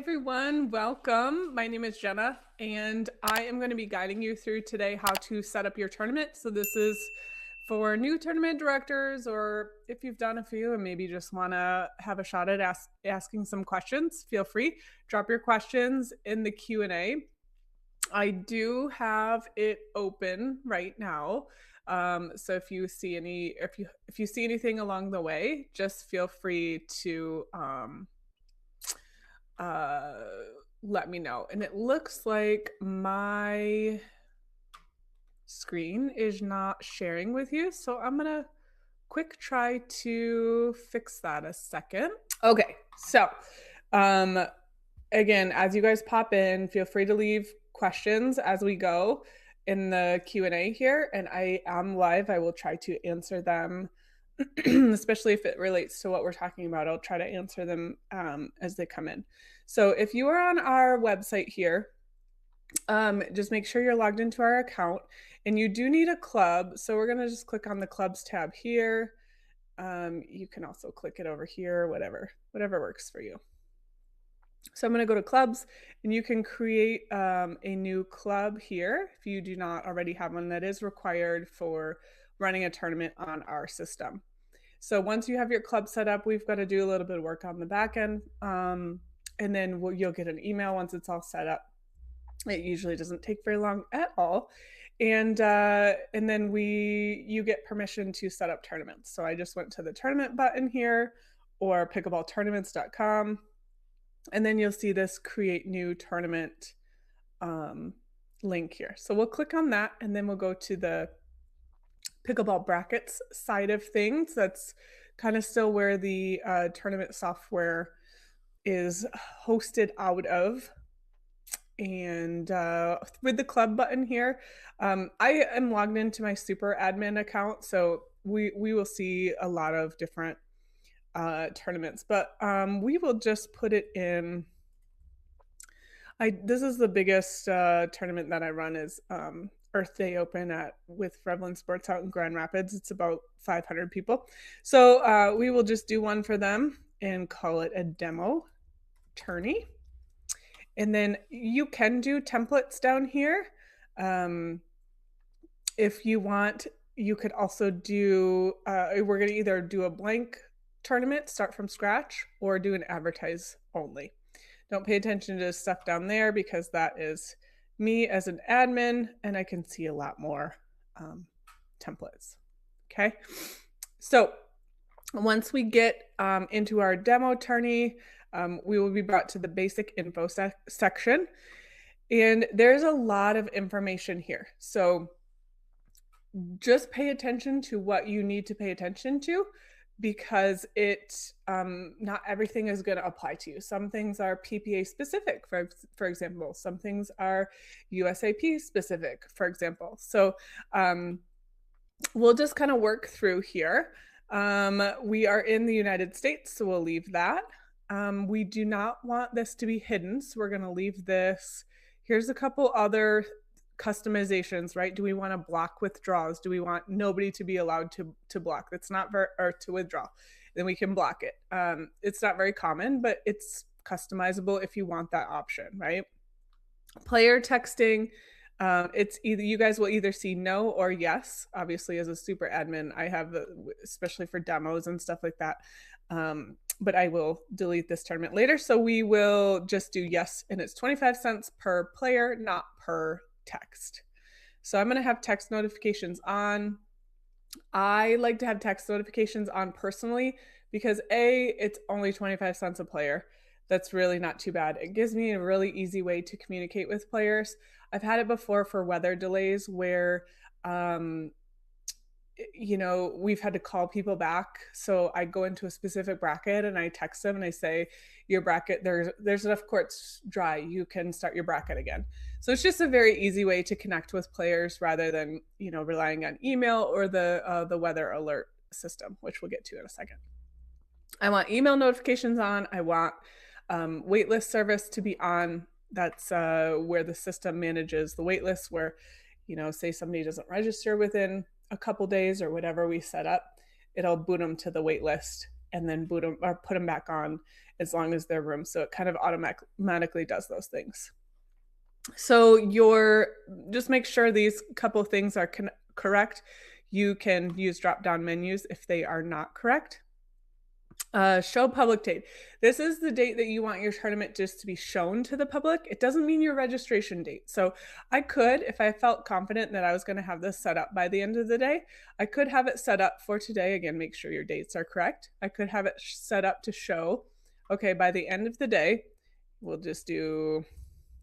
everyone, welcome. My name is Jenna and I am going to be guiding you through today how to set up your tournament. So this is for new tournament directors, or if you've done a few and maybe just want to have a shot at asking some questions, feel free. Drop your questions in the Q&A. I do have it open right now. So if you see anything along the way, just feel free to uh, let me know. And it looks like my screen is not sharing with you, so I'm gonna quick try to fix that a second. Okay, so again, as you guys pop in, feel free to leave questions as we go in the Q&A here, and I am live. I will try to answer them, especially if it relates to what we're talking about. I'll try to answer them as they come in. So if you are on our website here, just make sure you're logged into our account, and you do need a club. So we're gonna just click on the clubs tab here. You can also click it over here, whatever works for you. So I'm going to go to clubs, and you can create a new club here if you do not already have one. That is required for running a tournament on our system. So once you have your club set up, we've got to do a little bit of work on the back end, and then you'll get an email once it's all set up. It usually doesn't take very long at all. And then you get permission to set up tournaments. So I just went to the tournament button here, or pickleballtournaments.com. And then you'll see this create new tournament link here. So we'll click on that, and then we'll go to the pickleball brackets side of things. That's kind of still where the tournament software is hosted out of. And with the club button here, I am logged into my super admin account, so we will see a lot of different tournaments, but we will just put it in. This is the biggest tournament that I run is Earth Day Open with Revlin Sports out in Grand Rapids. It's about 500 people, so we will just do one for them and call it a demo tourney. And then you can do templates down here. If you want, you could also do. We're going to either do a blank tournament, start from scratch, or do an advertise only. Don't pay attention to stuff down there because that is me as an admin, and I can see a lot more templates. Okay, so once we get into our demo tourney, we will be brought to the basic info section, and there's a lot of information here. So just pay attention to what you need to pay attention to, because not everything is going to apply to you. Some things are PPA specific, for example. Some things are USAP specific, for example. So we'll just kind of work through here. We are in the United States, so we'll leave that. We do not want this to be hidden, so we're going to leave this. Here's a couple other customizations, right? Do we want to block withdrawals? Do we want nobody to be allowed to block? That's not or to withdraw. Then we can block it. It's not very common, but it's customizable if you want that option, right? Player texting. It's either you guys will either see no or yes. Obviously, as a super admin, I have especially for demos and stuff like that. But I will delete this tournament later. So we will just do yes, and it's 25 cents per player, not per text. So I'm going to have text notifications on. I like to have text notifications on personally because it's only 25 cents a player. That's really not too bad. It gives me a really easy way to communicate with players. I've had it before for weather delays where we've had to call people back. So I go into a specific bracket and I text them and I say, your bracket, there's enough courts dry. You can start your bracket again. So it's just a very easy way to connect with players rather than, relying on email or the weather alert system, which we'll get to in a second. I want email notifications on. I want waitlist service to be on. That's where the system manages the waitlist, where, say somebody doesn't register within a couple days or whatever we set up, it'll boot them to the wait list and then boot them or put them back on as long as there's room. So it kind of automatically does those things. So just make sure these couple things are correct. You can use drop-down menus if they are not correct. Show public date. This is the date that you want your tournament just to be shown to the public. It doesn't mean your registration date. So I could, if I felt confident that I was going to have this set up by the end of the day, I could have it set up for today. Again, make sure your dates are correct. I could have it set up to show, okay, by the end of the day, we'll just do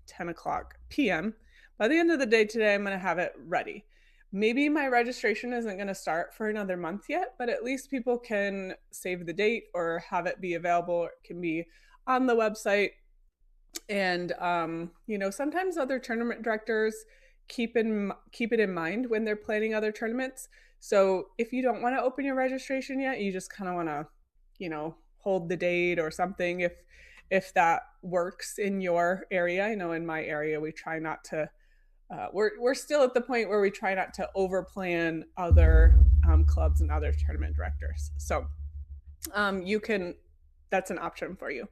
10 o'clock p.m. By the end of the day today, I'm going to have it ready. Maybe my registration isn't going to start for another month yet, but at least people can save the date or have it be available. It can be on the website. And, sometimes other tournament directors keep it in mind when they're planning other tournaments. So if you don't want to open your registration yet, you just kind of want to, hold the date or something if that works in your area. I know in my area, we try not to we're still at the point where we try not to overplan other clubs and other tournament directors. So that's an option for you.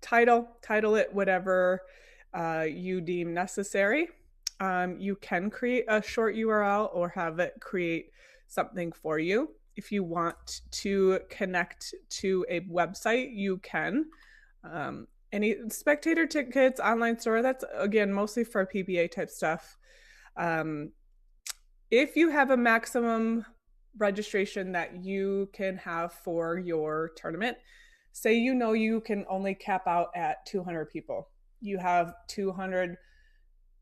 Title it whatever you deem necessary. You can create a short URL or have it create something for you. If you want to connect to a website, you can. Any spectator tickets, online store, that's again mostly for PBA type stuff. If you have a maximum registration that you can have for your tournament, say you can only cap out at 200 people. You have 200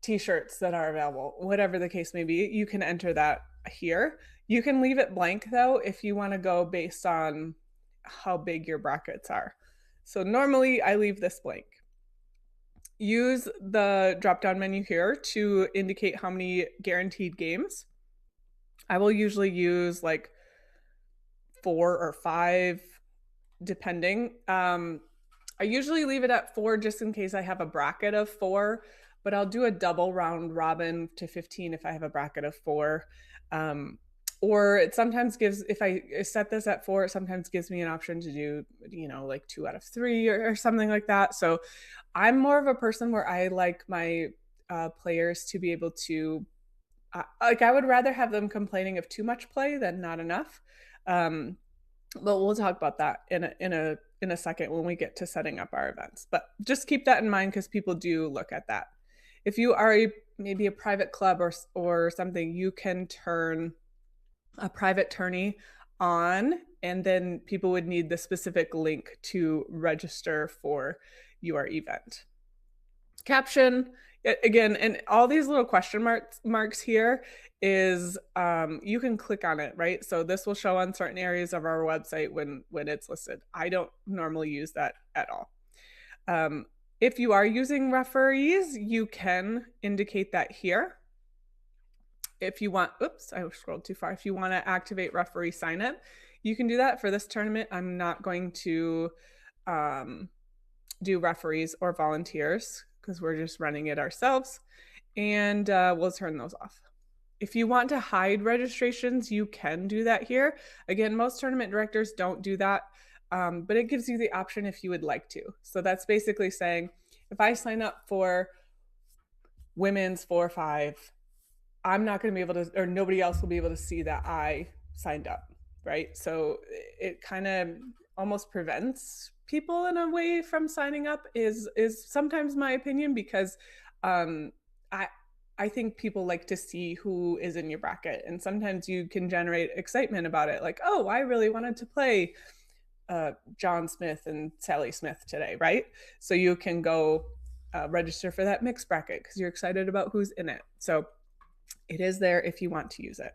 t-shirts that are available, whatever the case may be, you can enter that here. You can leave it blank though if you want to go based on how big your brackets are. So normally I leave this blank. Use the drop-down menu here to indicate how many guaranteed games. I will usually use like 4 or 5, depending. I usually leave it at 4 just in case I have a bracket of 4, but I'll do a double round robin to 15 if I have a bracket of 4. Or it sometimes gives, if I set this at 4, it sometimes gives me an option to do, like 2 out of 3 or something like that. So I'm more of a person where I like my players to be able to, I would rather have them complaining of too much play than not enough. But we'll talk about that in a second when we get to setting up our events. But just keep that in mind because people do look at that. If you are maybe a private club or something, you can turn a private tourney on, and then people would need the specific link to register for your event. Caption, again, and all these little question marks here is you can click on it, right? So this will show on certain areas of our website when it's listed. I don't normally use that at all. If you are using referees, you can indicate that here. If you want, oops, I scrolled too far. If you want to activate referee sign up, you can do that. For this tournament, I'm not going to do referees or volunteers because we're just running it ourselves, and we'll turn those off. If you want to hide registrations, you can do that here. Again, most tournament directors don't do that, but it gives you the option if you would like to. So that's basically saying, if I sign up for women's 4-5, I'm not going to be able to, or nobody else will be able to see that I signed up, right? So it kind of almost prevents people in a way from signing up is sometimes my opinion, because I think people like to see who is in your bracket, and sometimes you can generate excitement about it. Like, oh, I really wanted to play John Smith and Sally Smith today, right? So you can go register for that mixed bracket because you're excited about who's in it. So it is there if you want to use it.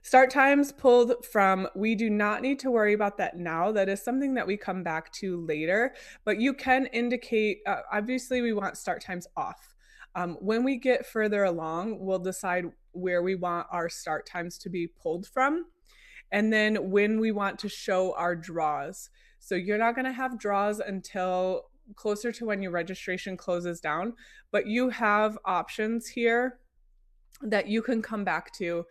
Start times pulled from, we do not need to worry about that now. That is something that we come back to later, but you can indicate, obviously we want start times off. When we get further along, we'll decide where we want our start times to be pulled from, and then when we want to show our draws. So you're not going to have draws until closer to when your registration closes down, but you have options here that you can come back to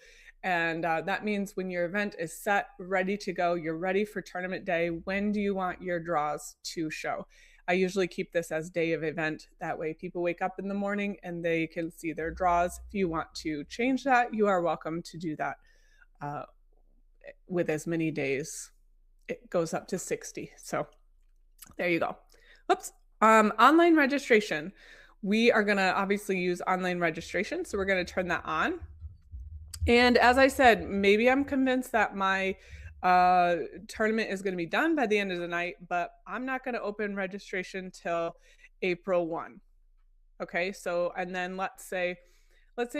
And that means when your event is set, ready to go, you're ready for tournament day, when do you want your draws to show? I usually keep this as day of event. That way people wake up in the morning and they can see their draws. If you want to change that, you are welcome to do that with as many days. It goes up to 60. So there you go. Oops. Online registration. We are going to obviously use online registration. So we're going to turn that on. And as I said, maybe I'm convinced that my tournament is going to be done by the end of the night, but I'm not going to open registration till April 1. Okay, so, and then let's say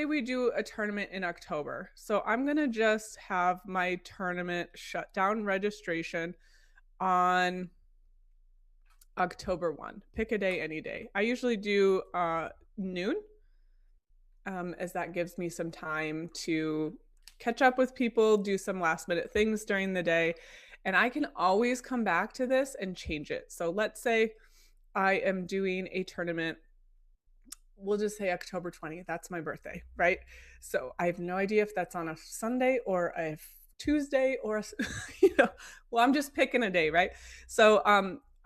we do a tournament in October. So I'm going to just have my tournament shut down registration on October 1. Pick a day, any day. I usually do noon, as that gives me some time to catch up with people, do some last minute things during the day. And I can always come back to this and change it. So let's say I am doing a tournament, we'll just say October 20th. That's my birthday, right? So I have no idea if that's on a Sunday or a Tuesday or, well, I'm just picking a day, right? So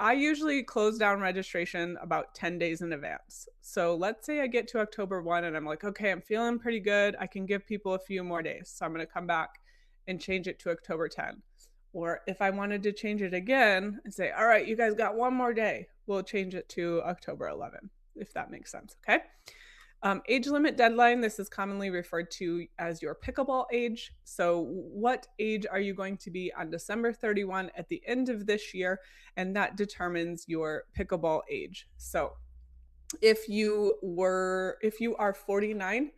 I usually close down registration about 10 days in advance. So let's say I get to October 1 and I'm like, okay, I'm feeling pretty good. I can give people a few more days. So I'm going to come back and change it to October 10. Or if I wanted to change it again and say, all right, you guys got one more day, we'll change it to October 11, if that makes sense. Okay. Age limit deadline. This is commonly referred to as your pickleball age. So what age are you going to be on December 31 at the end of this year? And that determines your pickleball age. So if you are 49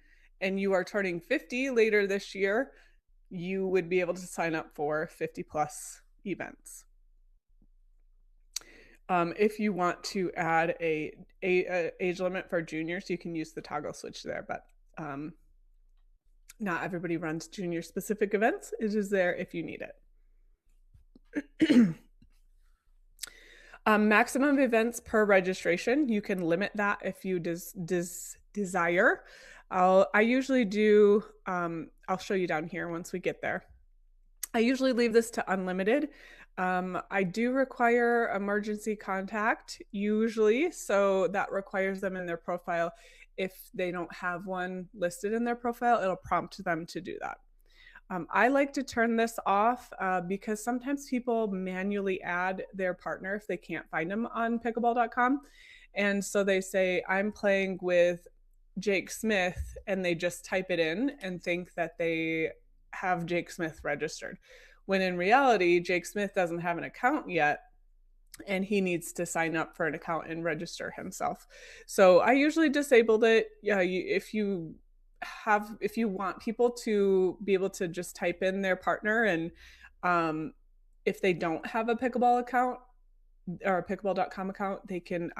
and you are turning 50 later this year, you would be able to sign up for 50 plus events. If you want to add a age limit for juniors, you can use the toggle switch there, but not everybody runs junior specific events. It is there if you need it. Maximum events per registration. You can limit that if you desire. I usually do, I'll show you down here once we get there. I usually leave this to unlimited. I do require emergency contact usually, so that requires them in their profile. If they don't have one listed in their profile, it'll prompt them to do that. I like to turn this off because sometimes people manually add their partner if they can't find them on pickleball.com. And so they say, I'm playing with Jake Smith, and they just type it in and think that they have Jake Smith registered, when in reality, Jake Smith doesn't have an account yet, and he needs to sign up for an account and register himself. So I usually disabled it. Yeah, if you want people to be able to just type in their partner, and if they don't have a pickleball account or a pickleball.com account, they can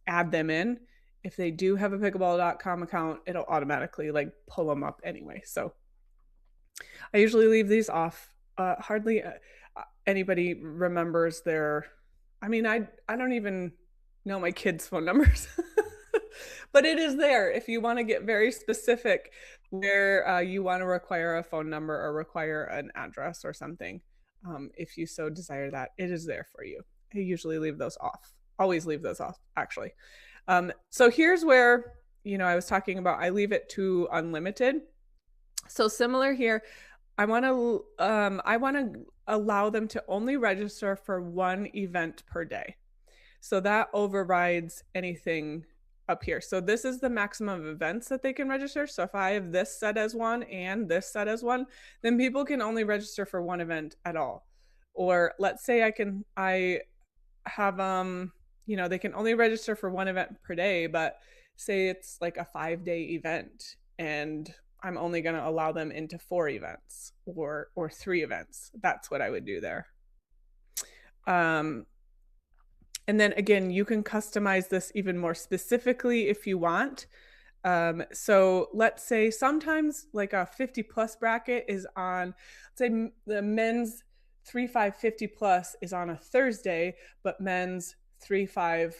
add them in. If they do have a pickleball.com account, it'll automatically like pull them up anyway. So I usually leave these off. Hardly anybody remembers their, I mean, I don't even know my kids' phone numbers, but it is there if you want to get very specific where you want to require a phone number or require an address or something. If you so desire that, it is there for you. I usually leave those off. Always leave those off, actually. So here's where, I was talking about, I leave it to unlimited. So similar here, I want to allow them to only register for one event per day. So that overrides anything up here. So this is the maximum of events that they can register. So if I have this set as one and this set as one, then people can only register for one event at all. Or let's say I have, they can only register for one event per day, but say it's like a 5-day event and I'm only going to allow them into 4 events or 3 events. That's what I would do there. And then again, you can customize this even more specifically if you want. So let's say sometimes like a 50 plus bracket is on, let's say the men's 3-5 50 plus is on a Thursday, but men's 3-5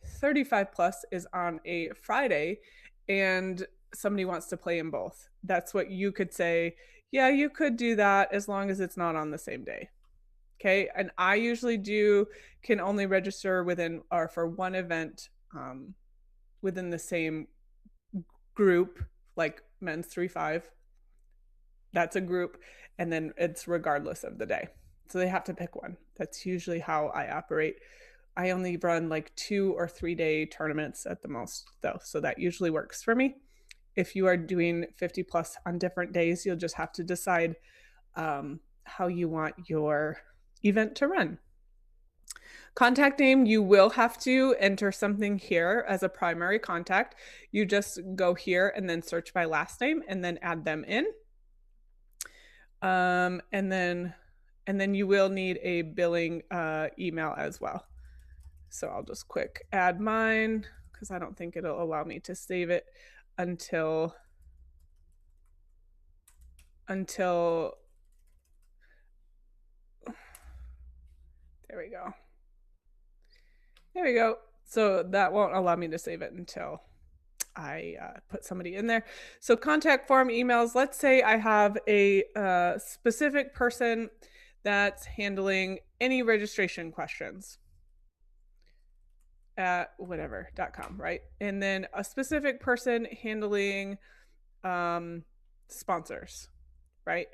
35 plus is on a Friday. And somebody wants to play in both. That's what you could say. Yeah, you could do that as long as it's not on the same day. Okay. And I usually can only register within or for one event within the same group, like men's 3-5. That's a group. And then it's regardless of the day. So they have to pick one. That's usually how I operate. I only run like 2 or 3 day tournaments at the most, though. So that usually works for me. If you are doing 50 plus on different days, you'll just have to decide how you want your event to run. Contact name, you will have to enter something here as a primary contact. You just go here and then search by last name and then add them in. And then you will need a billing email as well. So I'll just quick add mine because I don't think it'll allow me to save it until there we go. There we go. So that won't allow me to save it until I put somebody in there. So contact form emails. Let's say I have a specific person that's handling any registration questions at whatever.com, right? And then a specific person handling sponsors, right?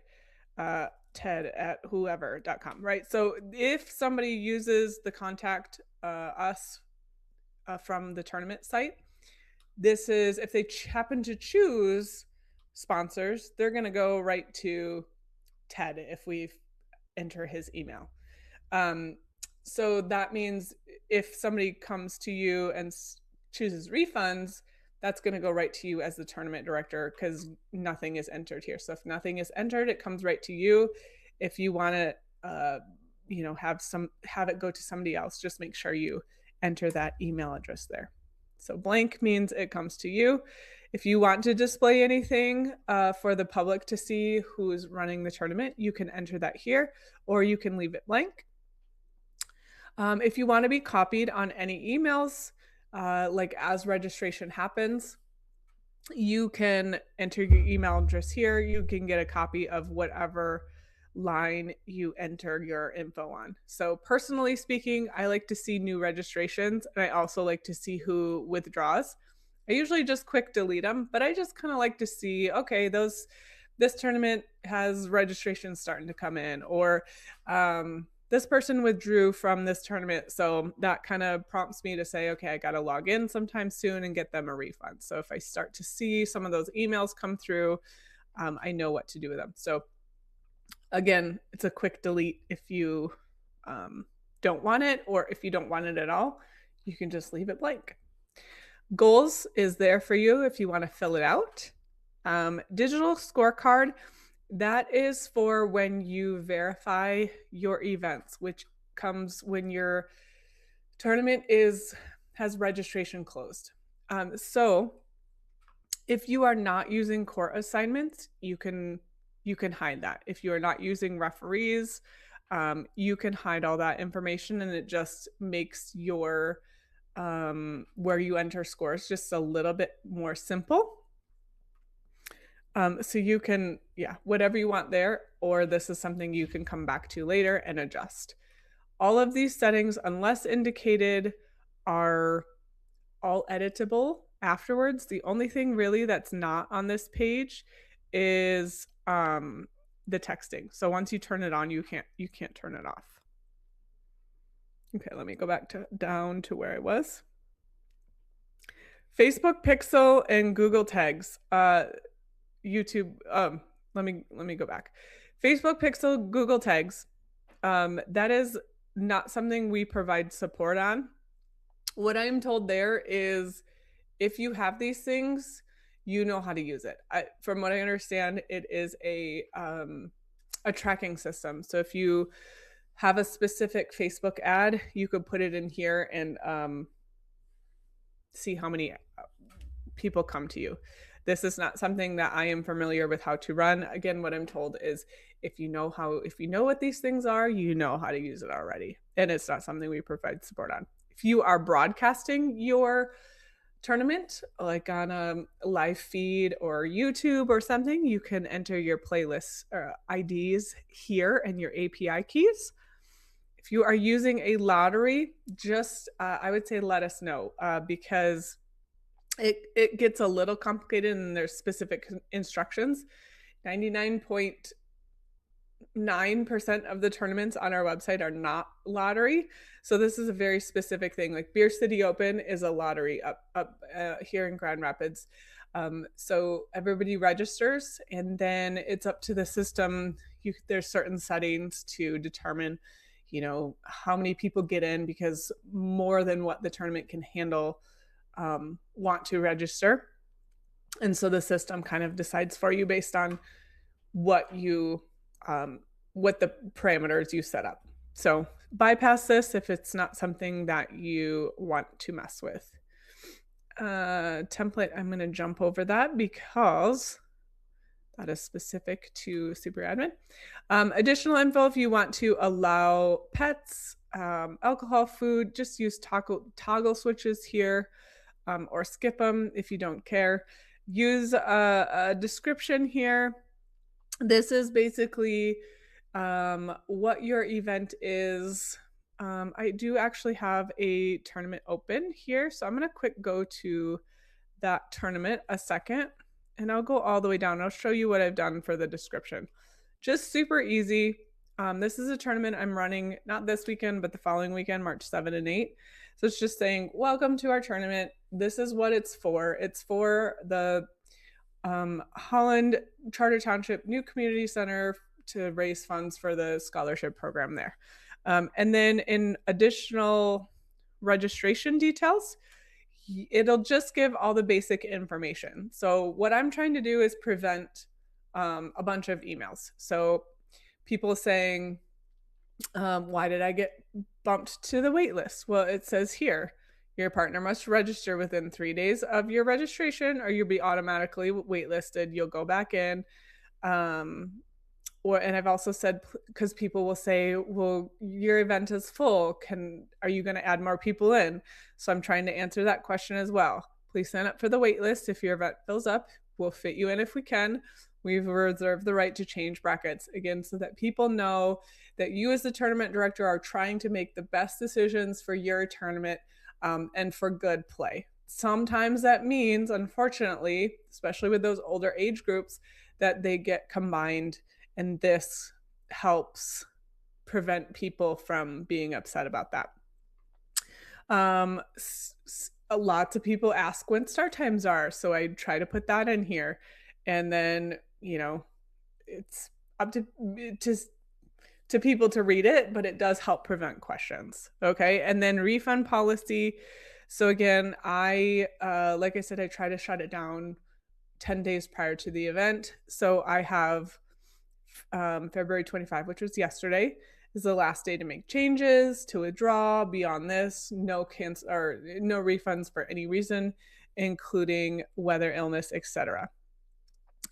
Ted at whoever.com, right? So if somebody uses the contact us from the tournament site, this is if they happen to choose sponsors, they're going to go right to Ted if we enter his email. So that means if somebody comes to you and chooses refunds, that's going to go right to you as the tournament director because nothing is entered here. So if nothing is entered, it comes right to you. If you want to, have it go to somebody else, just make sure you enter that email address there. So blank means it comes to you. If you want to display anything for the public to see who's running the tournament, you can enter that here, or you can leave it blank. If you want to be copied on any emails, like as registration happens, you can enter your email address here. You can get a copy of whatever line you enter your info on. So personally speaking, I like to see new registrations, and I also like to see who withdraws. I usually just quick delete them, but I just kind of like to see, okay, this tournament has registrations starting to come in, or this person withdrew from this tournament. So that kind of prompts me to say, okay, I got to log in sometime soon and get them a refund. So if I start to see some of those emails come through, I know what to do with them. So again, it's a quick delete if you don't want it, or if you don't want it at all, you can just leave it blank. Goals is there for you if you want to fill it out. Digital scorecard, that is for when you verify your events, which comes when your tournament has registration closed. So if you are not using court assignments, you can hide that. If you are not using referees, you can hide all that information, and it just makes your where you enter scores just a little bit more simple. So you can, whatever you want there, or this is something you can come back to later and adjust. All of these settings, unless indicated, are all editable afterwards. The only thing really that's not on this page is the texting. So once you turn it on, you can't turn it off. Okay, let me go back down to where I was. Facebook Pixel and Google Tags. YouTube. Let me go back. Facebook Pixel, Google Tags. That is not something we provide support on. What I'm told there is if you have these things, you know how to use it. From what I understand, it is a tracking system. So if you have a specific Facebook ad, you could put it in here and see how many people come to you. This is not something that I am familiar with how to run. Again, what I'm told is if you know what these things are, you know how to use it already. And it's not something we provide support on. If you are broadcasting your tournament, like on a live feed or YouTube or something, you can enter your playlist IDs here and your API keys. If you are using a lottery, I would say let us know because it gets a little complicated and there's specific instructions. 99.9% of the tournaments on our website are not lottery. So this is a very specific thing. Like Beer City Open is a lottery up here in Grand Rapids. So everybody registers, and then it's up to the system. There's certain settings to determine, how many people get in, because more than what the tournament can handle want to register. And so the system kind of decides for you based on what the parameters you set up. So bypass this if it's not something that you want to mess with. Template, I'm going to jump over that because that is specific to super admin. Additional info, if you want to allow pets, alcohol, food, just use toggle switches here, or skip them if you don't care. Use a description here. This is basically what your event is. I do actually have a tournament open here, so I'm going to quick go to that tournament a second, and I'll go all the way down. I'll show you what I've done for the description. Just super easy. This is a tournament I'm running, not this weekend, but the following weekend, March 7 and 8. So it's just saying, welcome to our tournament. This is what it's for. It's for the Holland Charter Township New Community Center to raise funds for the scholarship program there. And then in additional registration details, it'll just give all the basic information. So what I'm trying to do is prevent a bunch of emails. So people saying, why did I get bumped to the wait list? Well, it says here, your partner must register within 3 days of your registration, or you'll be automatically waitlisted. You'll go back in. And I've also said, because people will say, well, your event is full. Are you going to add more people in? So I'm trying to answer that question as well. Please sign up for the wait list. If your event fills up, we'll fit you in if we can. We've reserved the right to change brackets, again, so that people know that you as the tournament director are trying to make the best decisions for your tournament and for good play. Sometimes that means, unfortunately, especially with those older age groups, that they get combined, and this helps prevent people from being upset about that. Lots of people ask when start times are, so I try to put that in here. And then, it's up to people to read it, but it does help prevent questions. Okay. And then refund policy. So again, like I said, I try to shut it down 10 days prior to the event. So I have February 25, which was yesterday, is the last day to make changes, to withdraw. Beyond this, no refunds for any reason, including weather, illness, etc.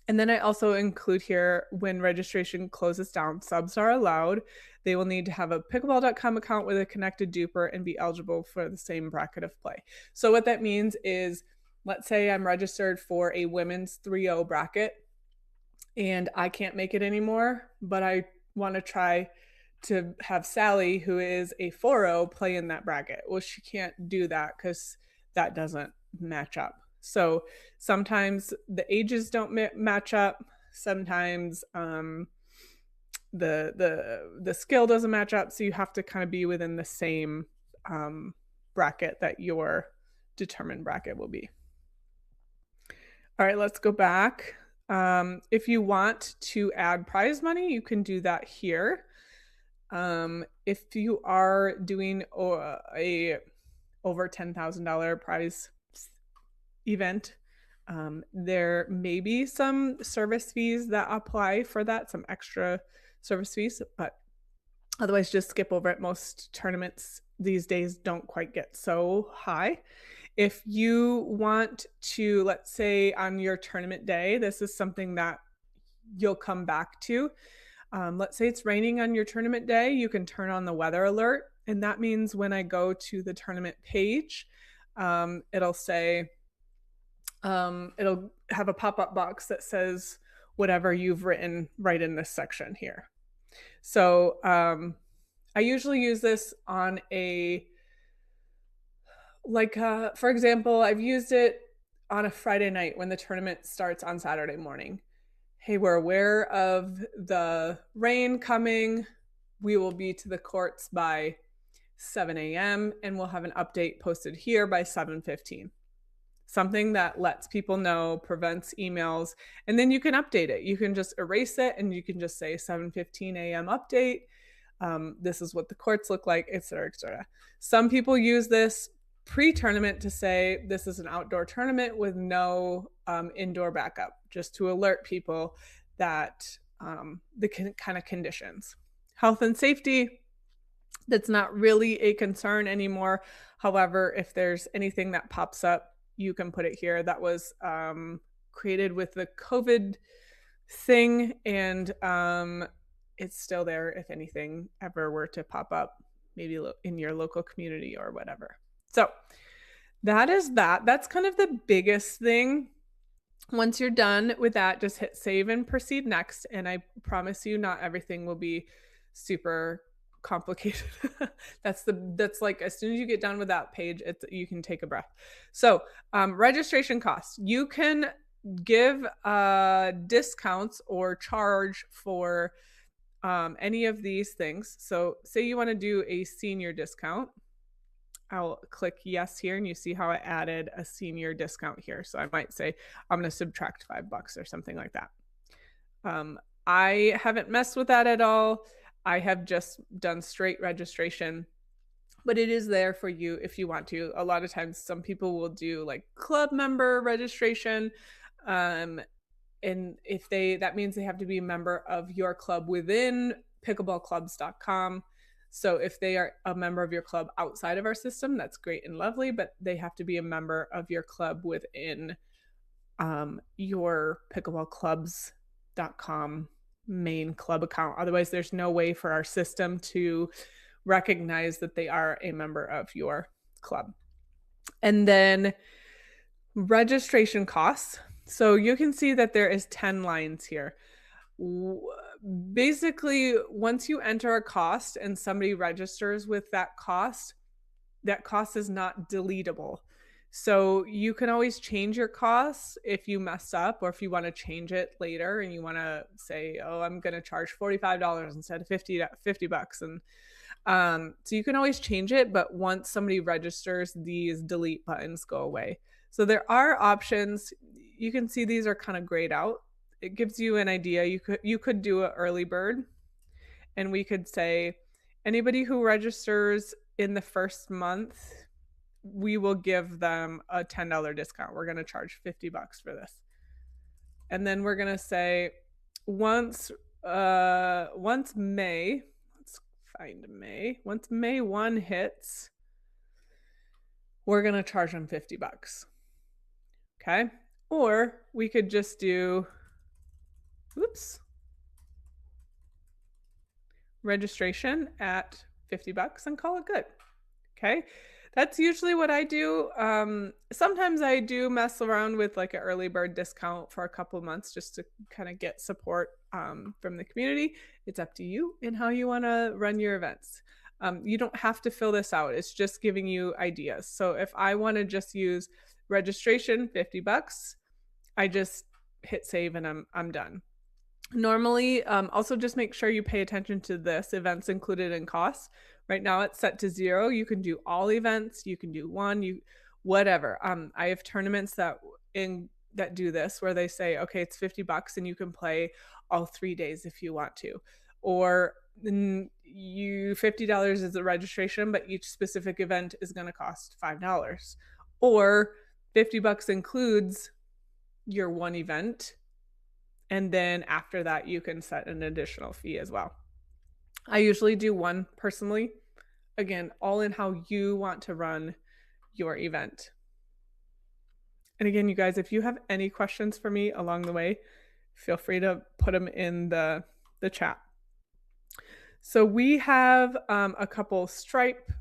And then I also include here, when registration closes down, subs are allowed. They will need to have a pickleball.com account with a connected duper and be eligible for the same bracket of play. So what that means is, let's say I'm registered for a women's 3-0 bracket and I can't make it anymore, but I want to try to have Sally, who is a 4-0, play in that bracket. Well, she can't do that because that doesn't match up. So sometimes the ages don't match up. Sometimes the skill doesn't match up. So you have to kind of be within the same bracket that your determined bracket will be. All right, let's go back. If you want to add prize money, you can do that here. If you are doing a over $10,000 prize event, there may be some service fees that apply for that, some extra service fees, but otherwise just skip over it. Most tournaments these days don't quite get so high. If you want to, let's say on your tournament day, this is something that you'll come back to. Let's say it's raining on your tournament day, you can turn on the weather alert. And that means when I go to the tournament page, it'll say it'll have a pop-up box that says whatever you've written right in this section here. So I usually use this on for example, I've used it on a Friday night when the tournament starts on Saturday morning. Hey, we're aware of the rain coming. We will be to the courts by 7 a.m. and we'll have an update posted here by 7:15. Something that lets people know, prevents emails, and then you can update it. You can just erase it and you can just say 7:15 a.m. update. This is what the courts look like, et cetera, et cetera. Some people use this pre-tournament to say this is an outdoor tournament with no indoor backup, just to alert people that the kind of conditions. Health and safety, that's not really a concern anymore. However, if there's anything that pops up, you can put it here. That was created with the COVID thing, and it's still there if anything ever were to pop up, maybe in your local community or whatever. So that is that. That's kind of the biggest thing. Once you're done with that, just hit save and proceed next. And I promise you, not everything will be super complicated. That's like as soon as you get done with that page, you can take a breath. So registration costs. You can give discounts or charge for any of these things. So say you want to do a senior discount. I'll click yes here and you see how I added a senior discount here. So I might say I'm going to subtract $5 or something like that. I haven't messed with that at all. I have just done straight registration, but it is there for you if you want to. A lot of times some people will do like club member registration. And if that means they have to be a member of your club within pickleballclubs.com. So if they are a member of your club outside of our system, that's great and lovely, but they have to be a member of your club within your pickleballclubs.com main club account. Otherwise, there's no way for our system to recognize that they are a member of your club. And then registration costs. So you can see that there is 10 lines here. Basically, once you enter a cost and somebody registers with that cost is not deletable. So you can always change your costs if you mess up or if you want to change it later and you want to say, oh, I'm going to charge $45 instead of $50. And so you can always change it, but once somebody registers, these delete buttons go away. So there are options. You can see these are kind of grayed out. It gives you an idea. You could do an early bird, and we could say anybody who registers in the first month, we will give them a $10 discount. We're going to charge $50 for this. And then we're going to say once May, let's find May. Once May 1 hits, we're going to charge them $50. Okay? Or we could just do registration at $50 and call it good. Okay, that's usually what I do. Sometimes I do mess around with like an early bird discount for a couple of months just to kind of get support from the community. It's up to you and how you want to run your events. You don't have to fill this out. It's just giving you ideas. So if I want to just use registration, $50, I just hit save and I'm done. Normally, also just make sure you pay attention to this, events included in costs. Right now it's set to 0. You can do all events, you can do one, whatever. I have tournaments that do this where they say, okay, it's $50 and you can play all 3 days if you want to. Or $50 is the registration, but each specific event is going to cost $5. Or $50 includes your one event. And then after that, you can set an additional fee as well. I usually do one personally. Again, all in how you want to run your event. And again, you guys, if you have any questions for me along the way, feel free to put them in the chat. So we have a couple Stripe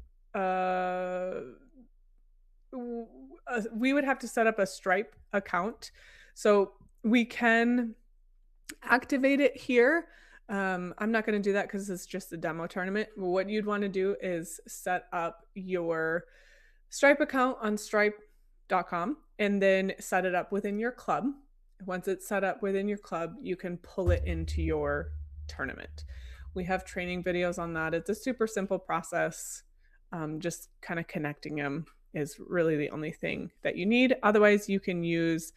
we would have to set up a Stripe account. So we can activate it here. I'm not going to do that because it's just a demo tournament. What you'd want to do is set up your Stripe account on stripe.com and then set it up within your club. Once it's set up within your club, you can pull it into your tournament. We have training videos on that. It's a super simple process. Just kind of connecting them is really the only thing that you need. Otherwise, you can use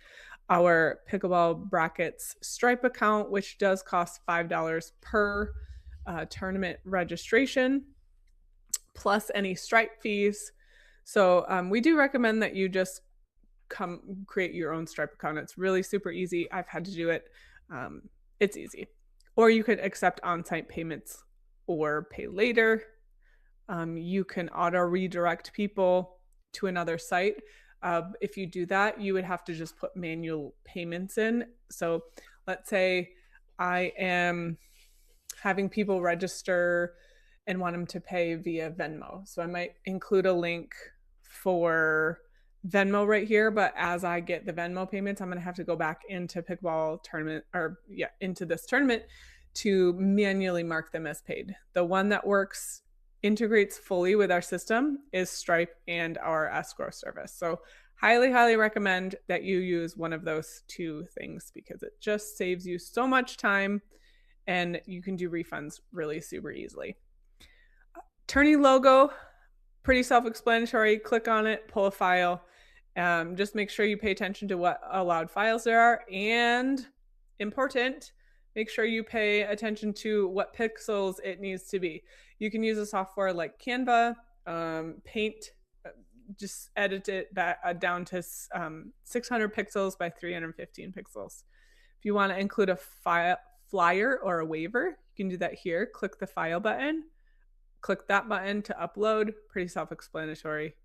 our Pickleball Brackets Stripe account, which does cost $5 per tournament registration, plus any Stripe fees. So we do recommend that you just come create your own Stripe account. It's really super easy. I've had to do it. It's easy. Or you could accept on-site payments or pay later. You can auto redirect people to another site. If you do that, you would have to just put manual payments in. So let's say I am having people register and want them to pay via Venmo. So I might include a link for Venmo right here, but as I get the Venmo payments, I'm going to have to go back into Pickleball Tournament into this tournament to manually mark them as paid. The one that integrates fully with our system is Stripe and our escrow service. So highly, highly recommend that you use one of those two things because it just saves you so much time and you can do refunds really super easily. Tourney logo, pretty self-explanatory. Click on it, pull a file. Just make sure you pay attention to what allowed files there are, and important, make sure you pay attention to what pixels it needs to be. You can use a software like Canva, Paint, just edit it back, down to 600 pixels by 315 pixels. If you want to include a flyer or a waiver, you can do that here. Click the file button, click that button to upload. Pretty self-explanatory.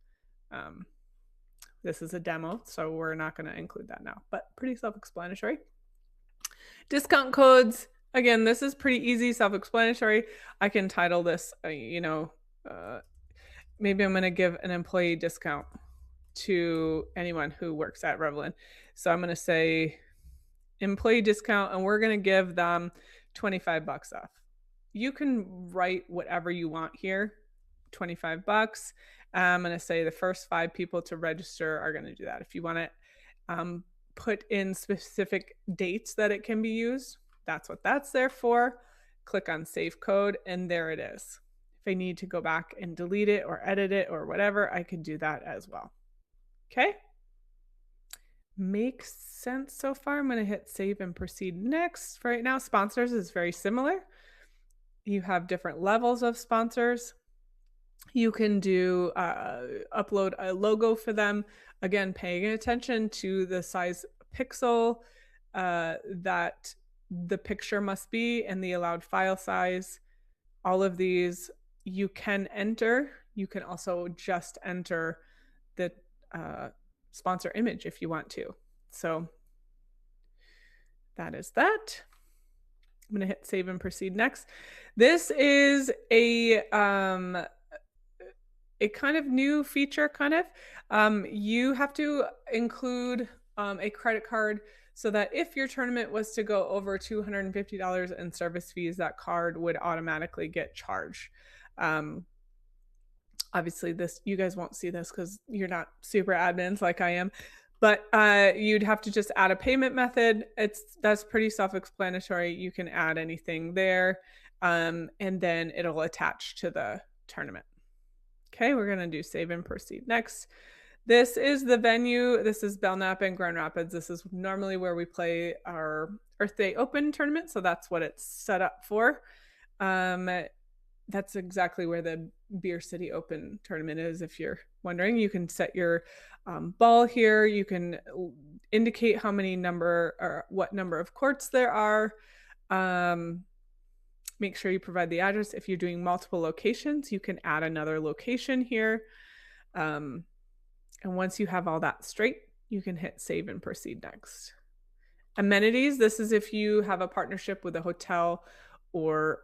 This is a demo, so we're not going to include that now, but pretty self-explanatory. Discount codes. Again, this is pretty easy, self-explanatory. I can title this, maybe I'm going to give an employee discount to anyone who works at Revlin. So I'm going to say employee discount, and we're going to give them $25 off. You can write whatever you want here, $25. I'm going to say the first 5 people to register are going to do that. If you want to put in specific dates that it can be used, that's what that's there for. Click on save code, and there it is. If I need to go back and delete it or edit it or whatever, I could do that as well. Okay. Makes sense so far. I'm going to hit save and proceed next. For right now, sponsors is very similar. You have different levels of sponsors. You can do upload a logo for them. Again, paying attention to the size pixel that the picture must be and the allowed file size. All of these you can enter. You can also just enter the sponsor image if you want to. So that is that. I'm going to hit save and proceed next. This is a kind of new feature, you have to include a credit card so that if your tournament was to go over $250 in service fees, that card would automatically get charged. Obviously you guys won't see this because you're not super admins like I am, but you'd have to just add a payment method. That's pretty self-explanatory. You can add anything there, and then it'll attach to the tournament. Okay, we're going to do save and proceed next. This is the venue. This is Belknap and Grand Rapids. This is normally where we play our Earth Day Open tournament, so that's what it's set up for. That's exactly where the Beer City Open tournament is, if you're wondering. You can set your ball here. You can indicate what number of courts there are. Make sure you provide the address. If you're doing multiple locations, you can add another location here. And once you have all that straight, you can hit save and proceed next. Amenities. This is if you have a partnership with a hotel or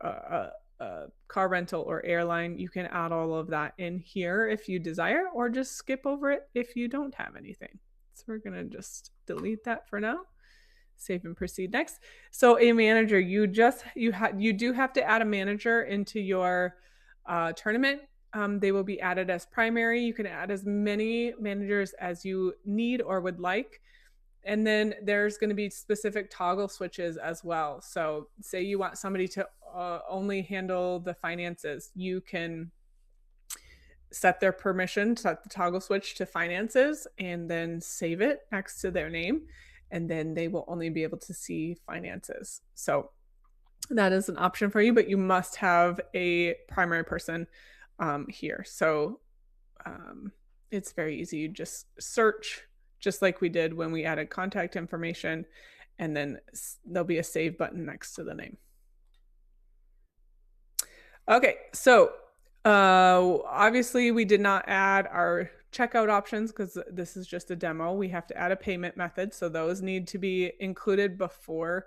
car rental or airline, you can add all of that in here if you desire, or just skip over it if you don't have anything. So we're going to just delete that for now. Save and proceed next. So a manager, you do have to add a manager into your tournament. They will be added as primary. You can add as many managers as you need or would like. And then there's going to be specific toggle switches as well. So say you want somebody to only handle the finances, you can set their permission, set the toggle switch to finances, and then save it next to their name. And then they will only be able to see finances. So that is an option for you, but you must have a primary person here. So it's very easy. You just search, just like we did when we added contact information, and then there'll be a save button next to the name. Okay, so obviously we did not add our checkout options because this is just a demo. We have to add a payment method, so those need to be included before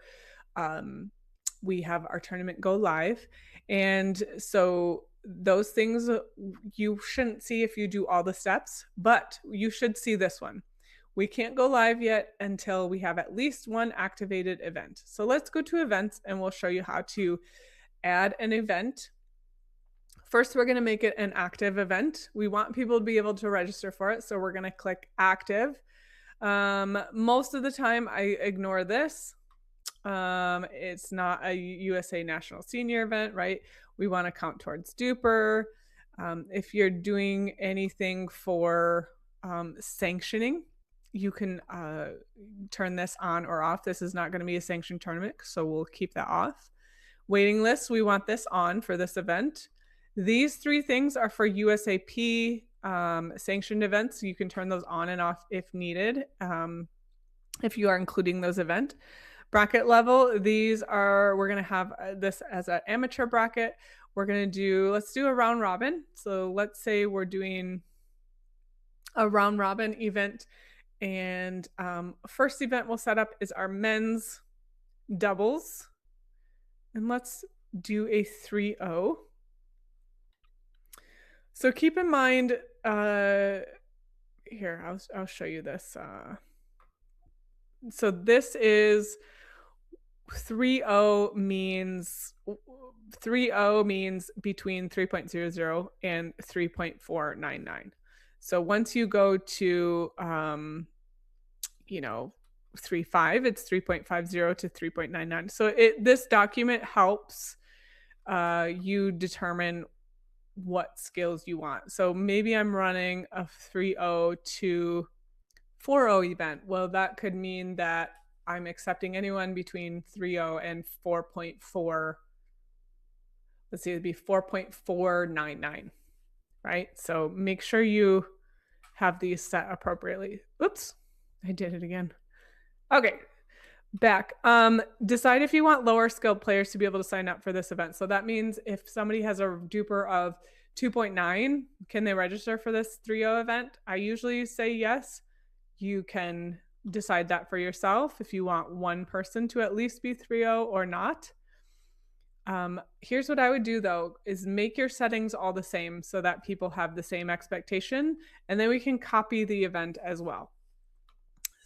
we have our tournament go live. And so those things you shouldn't see if you do all the steps, but you should see this one. We can't go live yet until we have at least one activated event. So let's go to events and we'll show you how to add an event. First, we're going to make it an active event. We want people to be able to register for it. So we're going to click active. Most of the time I ignore this. It's not a USA National Senior event, right? We want to count towards duper. If you're doing anything for sanctioning, you can turn this on or off. This is not going to be a sanctioned tournament, so we'll keep that off. Waiting list, we want this on for this event. These three things are for USAP sanctioned events. You can turn those on and off if needed, if you are including those events. Bracket level, we're going to have this as an amateur bracket. We're going to let's do a round robin. So let's say we're doing a round robin event, and first event we'll set up is our men's doubles. And let's do a 3-0. So keep in mind, here, I'll show you this. So this is 3-0 means between 3.00 and 3.499. So once you go to 3.5, it's 3.50 to 3.99. So this document helps you determine what skills you want. So maybe I'm running a 3.0 to 4.0 event. Well, that could mean that I'm accepting anyone between 3.0 and 4.4. Let's see, it'd be 4.499, right? So make sure you have these set appropriately. Oops, I did it again. Okay, back. Decide if you want lower skilled players to be able to sign up for this event. So that means if somebody has a duper of 2.9, can they register for this 3.0 event? I usually say yes. You can decide that for yourself if you want one person to at least be 3.0 or not. Here's what I would do though, is make your settings all the same so that people have the same expectation, and then we can copy the event as well.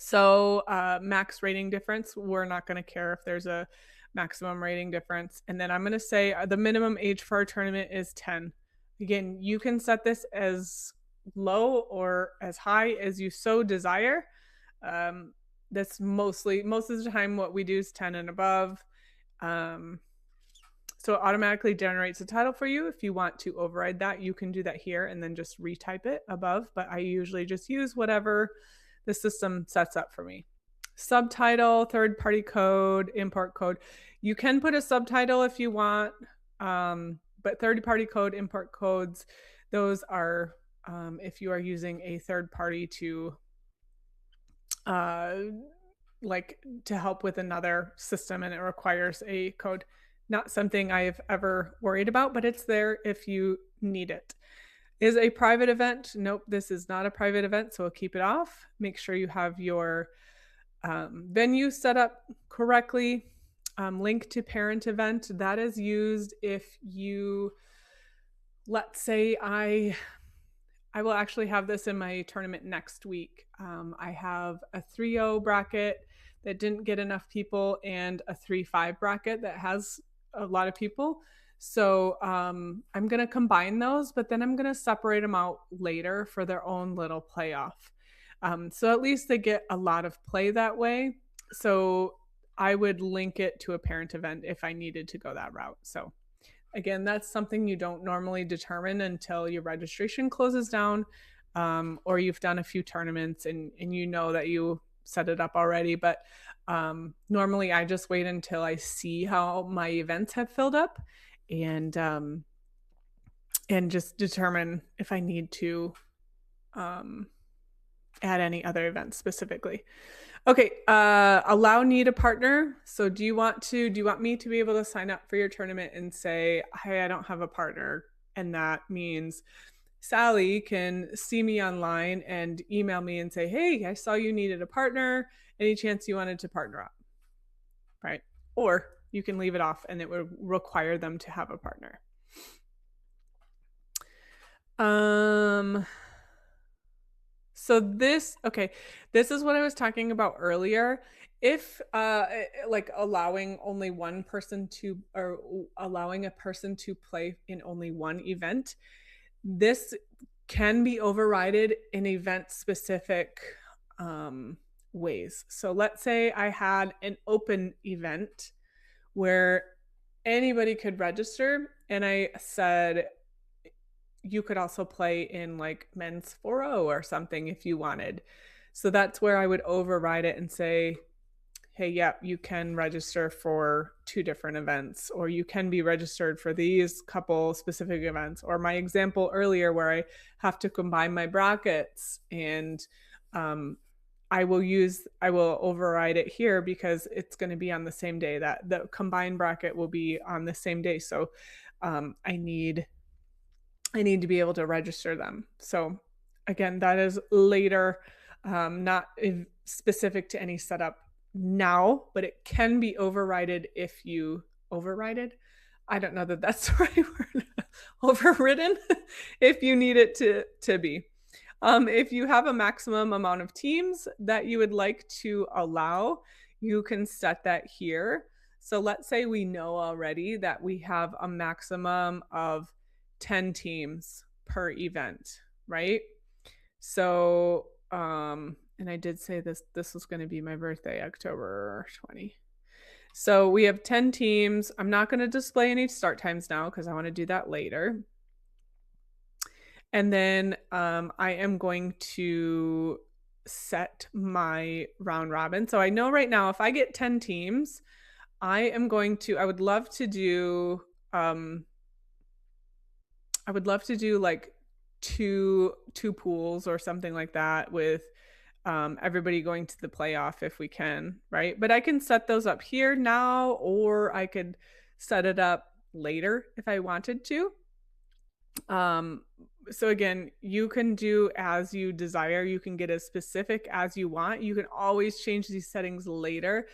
So max rating difference, we're not going to care if there's a maximum rating difference. And then I'm going to say the minimum age for our tournament is 10. Again, you can set this as low or as high as you so desire. That's most of the time what we do is 10 and above. So it automatically generates a title for you. If you want to override that, you can do that here and then just retype it above. But I usually just use whatever the system sets up for me. Subtitle, third-party code, import code. You can put a subtitle if you want, but third-party code, import codes, those are if you are using a third party to help with another system and it requires a code. Not something I've ever worried about, but it's there if you need it. Is a private event? Nope, this is not a private event, so we'll keep it off. Make sure you have your venue set up correctly. link to parent event. That is used if you, let's say I will actually have this in my tournament next week. I have a 3-0 bracket that didn't get enough people and a 3-5 bracket that has a lot of people. So I'm going to combine those, but then I'm going to separate them out later for their own little playoff. So at least they get a lot of play that way. So I would link it to a parent event if I needed to go that route. So again, that's something you don't normally determine until your registration closes down, or you've done a few tournaments and you know that you set it up already. But normally I just wait until I see how my events have filled up and just determine if I need to add any other events specifically. Okay, allow need a partner. So do you want me to be able to sign up for your tournament and say, hey, I don't have a partner? And that means Sally can see me online and email me and say, hey, I saw you needed a partner. Any chance you wanted to partner up? Right? Or you can leave it off and it would require them to have a partner. So this is what I was talking about earlier. If like allowing only one person to, or allowing a person to play in only one event, this can be overridden in event specific ways. So let's say I had an open event where anybody could register and I said, you could also play in like men's 4-0 or something if you wanted. So that's where I would override it and say, hey, yep, you can register for 2 different events, or you can be registered for these couple specific events. Or my example earlier where I have to combine my brackets, and I will override it here because it's going to be on the same day. That the combined bracket will be on the same day. So I need to be able to register them. So again, that is later, not specific to any setup now, but it can be overridden if you overridden. I don't know that that's the right word. Overridden if you need it to be. If you have a maximum amount of teams that you would like to allow, you can set that here. So let's say we know already that we have a maximum of 10 teams per event, right? So, and I did say this was going to be my birthday, October 20. So we have 10 teams. I'm not going to display any start times now because I want to do that later. And then I am going to set my round robin. So I know right now if I get 10 teams, I would love to do like two pools or something like that with everybody going to the playoff if we can, right? But I can set those up here now, or I could set it up later if I wanted to. So again, you can do as you desire. You can get as specific as you want. You can always change these settings later.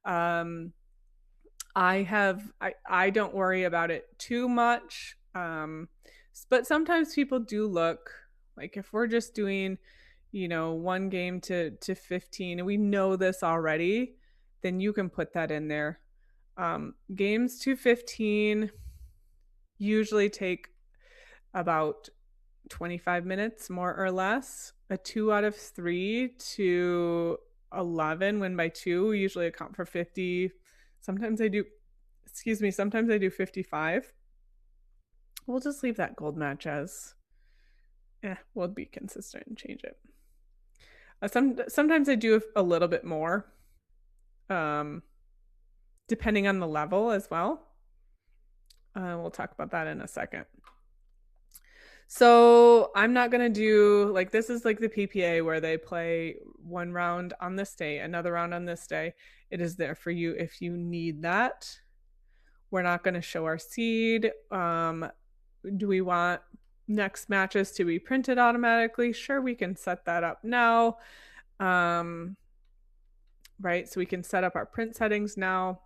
I don't worry about it too much. But sometimes people do look, like if we're just doing, one game to 15 and we know this already, then you can put that in there. Games to 15 usually take about 25 minutes, more or less. A 2 out of 3 to 11 win by 2 usually account for 50. Sometimes I do 55. We'll just leave that gold match as, we'll be consistent and change it. Sometimes I do a little bit more, depending on the level as well. We'll talk about that in a second. So I'm not going to do, like, this is like the PPA where they play one round on this day, another round on this day. It is there for you if you need that. We're not going to show our seed. Do we want next matches to be printed automatically? Sure, we can set that up now. Right, so we can set up our print settings now.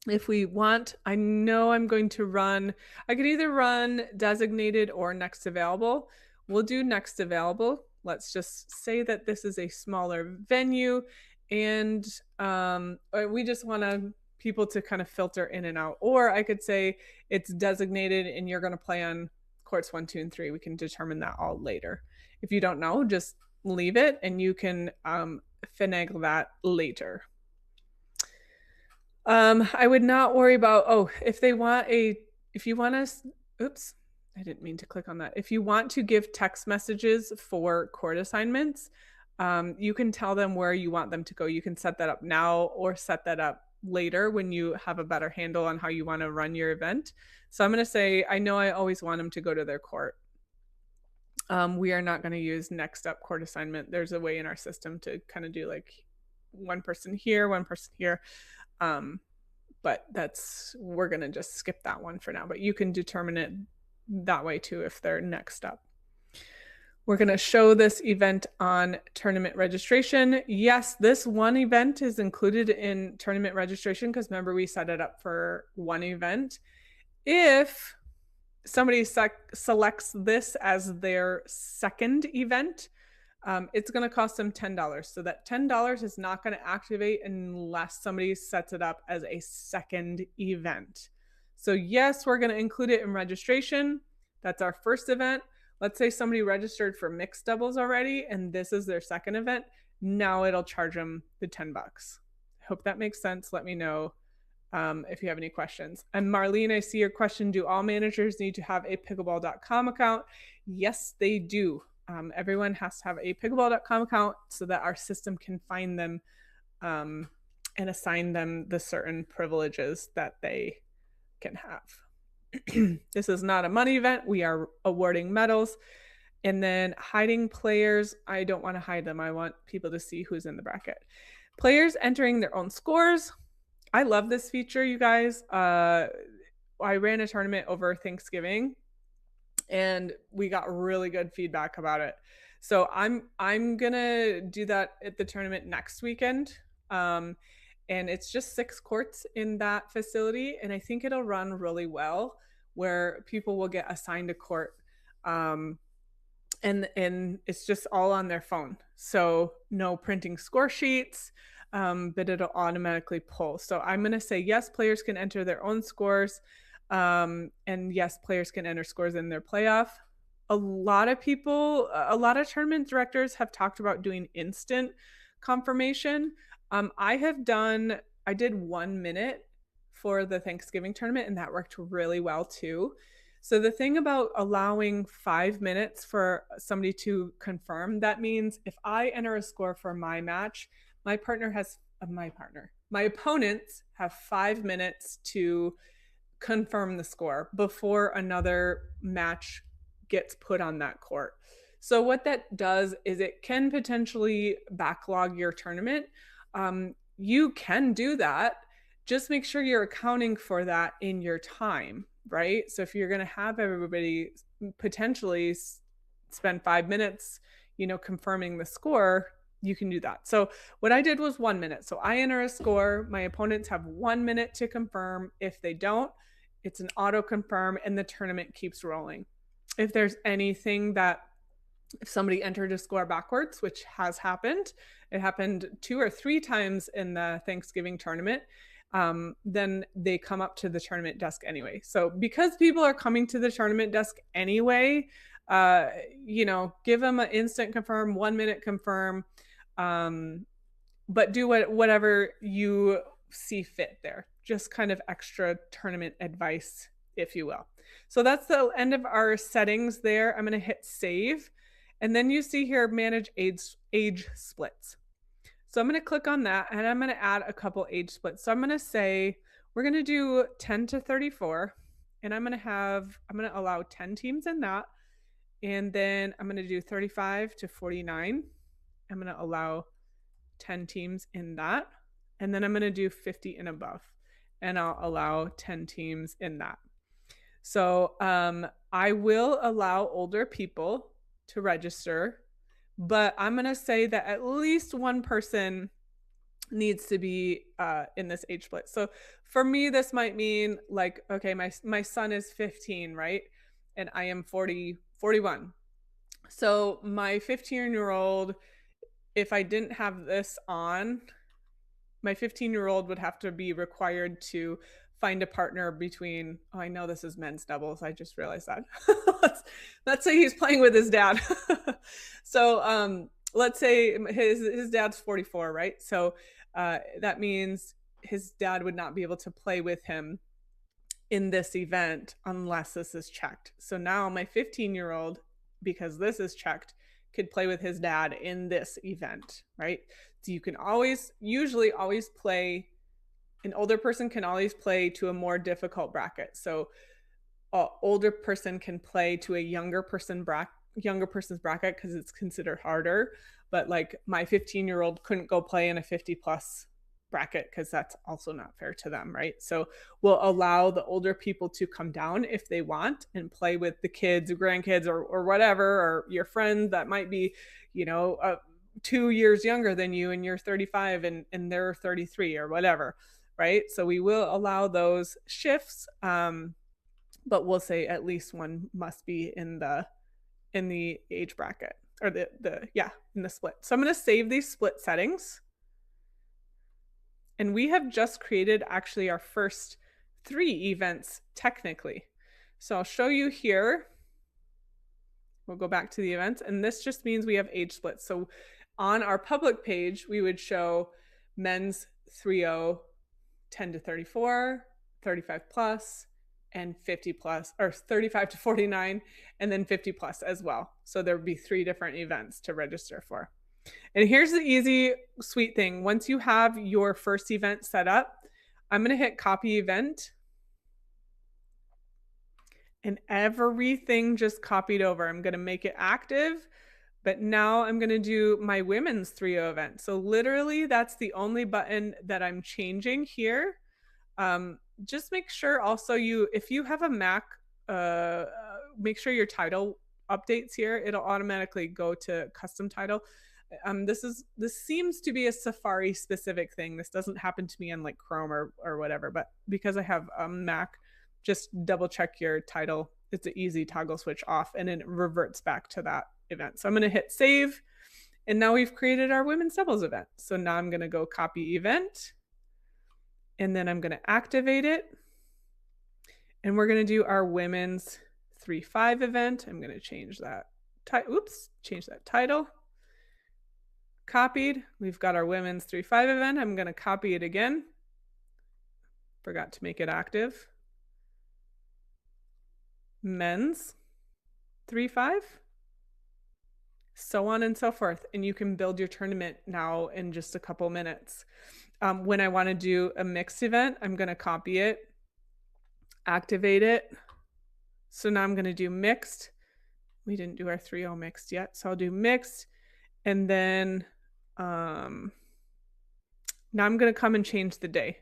If we want, I know I'm going to run, I could either run designated or next available. We'll do next available. Let's just say that this is a smaller venue and we just want to people to kind of filter in and out. Or I could say it's designated and you're going to play on courts 1, 2, and 3. We can determine that all later. If you don't know, just leave it and you can finagle that later. I would not worry about, if you want to, oops, I didn't mean to click on that. If you want to give text messages for court assignments, you can tell them where you want them to go. You can set that up now or set that up later when you have a better handle on how you want to run your event. So I'm going to say, I know I always want them to go to their court. We are not going to use next up court assignment. There's a way in our system to kind of do like one person here, one person here. But we're going to just skip that one for now, but you can determine it that way too if they're next up. We're going to show this event on tournament registration. Yes, this one event is included in tournament registration because remember we set it up for one event. If somebody selects this as their second event, it's going to cost them $10. So that $10 is not going to activate unless somebody sets it up as a second event. So yes, we're going to include it in registration. That's our first event. Let's say somebody registered for mixed doubles already, and this is their second event. Now it'll charge them the $10. I hope that makes sense. Let me know if you have any questions. And Marlene, I see your question. Do all managers need to have a pickleball.com account? Yes, they do. Everyone has to have a pickleball.com account so that our system can find them and assign them the certain privileges that they can have. This is not a money event. We are awarding medals. And then hiding players, I don't want to hide them. I want people to see who's in the bracket. Players entering their own scores. I love this feature, you guys. I ran a tournament over Thanksgiving and we got really good feedback about it. So I'm gonna do that at the tournament next weekend. And it's just 6 courts in that facility, and I think it'll run really well where people will get assigned a court. And it's just all on their phone. So no printing score sheets, but it'll automatically pull. So I'm going to say, yes, players can enter their own scores. And yes, players can enter scores in their playoff. A lot of tournament directors have talked about doing instant confirmation. I did 1 minute for the Thanksgiving tournament, and that worked really well too. So the thing about allowing 5 minutes for somebody to confirm, that means if I enter a score for my match, my opponents have 5 minutes to confirm the score before another match gets put on that court. So what that does is it can potentially backlog your tournament. You can do that. Just make sure you're accounting for that in your time, right? So if you're going to have everybody potentially spend 5 minutes, confirming the score, you can do that. So what I did was 1 minute. So I enter a score. My opponents have 1 minute to confirm. If they don't, it's an auto confirm and the tournament keeps rolling. If there's anything that if somebody entered a score backwards, which has happened, it happened 2 or 3 times in the Thanksgiving tournament, then they come up to the tournament desk anyway. So because people are coming to the tournament desk anyway, give them an instant confirm, 1 minute confirm, but do whatever you see fit there. Just kind of extra tournament advice, if you will. So that's the end of our settings there. I'm going to hit save. And then you see here, manage age splits. So I'm going to click on that and I'm going to add a couple age splits. So I'm going to say, we're going to do 10 to 34 and I'm going to allow 10 teams in that. And then I'm going to do 35 to 49. I'm going to allow 10 teams in that. And then I'm going to do 50 and above and I'll allow 10 teams in that. So I will allow older people to register, but I'm going to say that at least one person needs to be in this age split. So for me, this might mean like, okay, my son is 15, right? And I am 41. So my 15-year-old, if I didn't have this on, my 15-year-old would have to be required to find a partner between, oh, I know this is men's doubles. I just realized that. let's say he's playing with his dad. So let's say his dad's 44, right? So that means his dad would not be able to play with him in this event unless this is checked. So now my 15-year-old, because this is checked, could play with his dad in this event, right? So you can usually always play, an older person can always play to a more difficult bracket. So an older person can play to a younger person's bracket because it's considered harder. But like my 15-year-old couldn't go play in a 50 plus bracket because that's also not fair to them, right? So we'll allow the older people to come down if they want and play with the kids or grandkids or whatever, or your friend that might be, 2 years younger than you and you're 35 and they're 33 or whatever, right? So we will allow those shifts, but we'll say at least one must be in the age bracket, or in the split. So I'm going to save these split settings. And we have just created actually our first 3 events technically. So I'll show you here. We'll go back to the events, and this just means we have age splits. So on our public page, we would show men's 3-0, 10 to 34, 35 plus, and 50 plus, or 35 to 49, and then 50 plus as well. So there would be 3 different events to register for. And here's the easy, sweet thing. Once you have your first event set up, I'm going to hit copy event. And everything just copied over. I'm going to make it active. But now I'm going to do my women's 3-0 event. So literally that's the only button that I'm changing here. Just make sure also if you have a Mac, make sure your title updates here. It'll automatically go to custom title. This seems to be a Safari specific thing. This doesn't happen to me on like Chrome or whatever, but because I have a Mac, just double check your title. It's an easy toggle switch off and it reverts back to that event. So I'm going to hit save, and now we've created our women's doubles event. So now I'm going to go copy event, and then I'm going to activate it, and we're going to do our women's 3-5 event. I'm going to change that title. Copied. We've got our women's 3-5 event. I'm going to copy it again. Forgot to make it active. Men's 3-5. So on and so forth. And you can build your tournament now in just a couple minutes. When I want to do a mixed event, I'm going to copy it, activate it. So now I'm going to do mixed. We didn't do our 3-0 mixed yet. So I'll do mixed. And then now I'm going to come and change the day.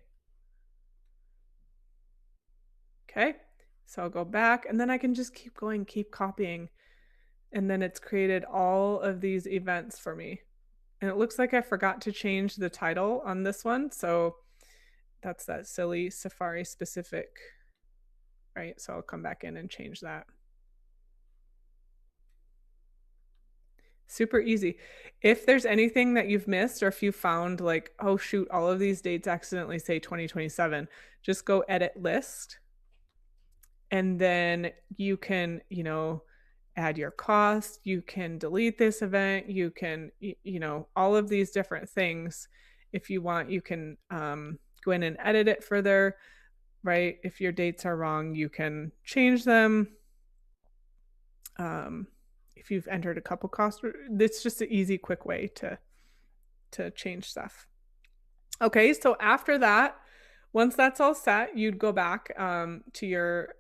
Okay. So I'll go back, and then I can just keep going, keep copying. And then it's created all of these events for me. And it looks like I forgot to change the title on this one. So that's that silly Safari specific, right? So I'll come back in and change that. Super easy. If there's anything that you've missed, or if you found like, oh shoot, all of these dates accidentally say 2027, just go edit list. And then you can, add your cost. You can delete this event. You can, all of these different things. If you want, you can go in and edit it further, right? If your dates are wrong, you can change them. If you've entered a couple costs, it's just an easy, quick way to change stuff. Okay, so after that, once that's all set, you'd go back to your